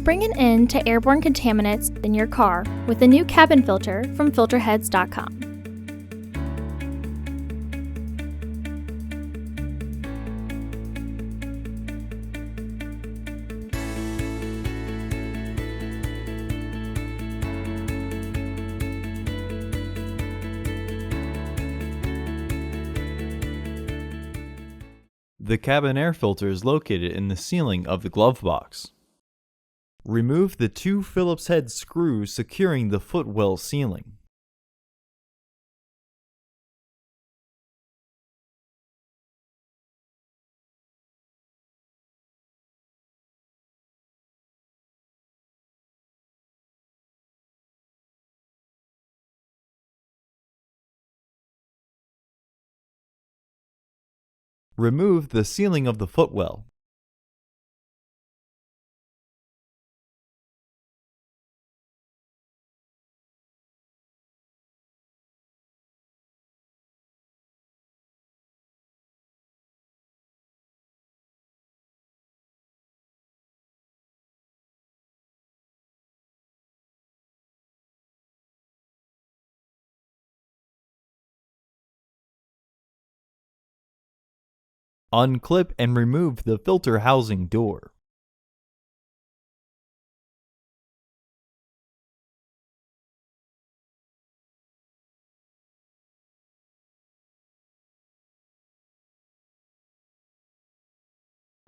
Bring an end to airborne contaminants in your car with the new cabin filter from Filterheads.com. The cabin air filter is located in the ceiling of the glove box. Remove the two Phillips head screws securing the footwell ceiling. Remove the ceiling of the footwell. Unclip and remove the filter housing door.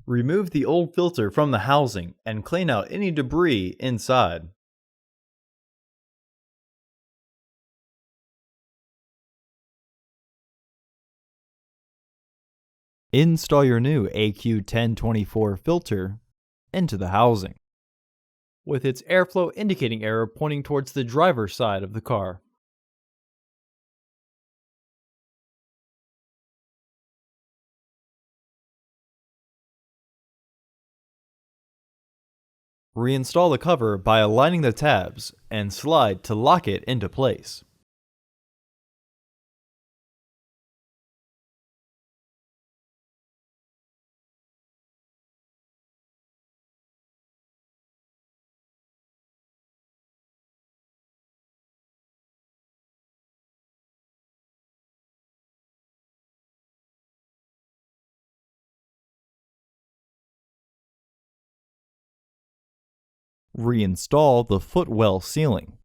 Remove the old filter from the housing and clean out any debris inside. Install your new AQ1024 filter into the housing, with its airflow indicating arrow pointing towards the driver's side of the car. Reinstall the cover by aligning the tabs and slide to lock it into place. Reinstall the footwell ceiling.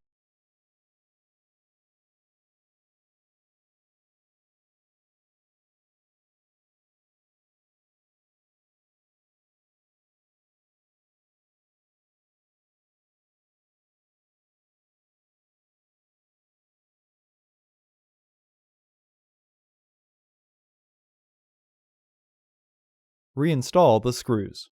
Reinstall the screws.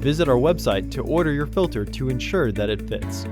Visit our website to order your filter to ensure that it fits.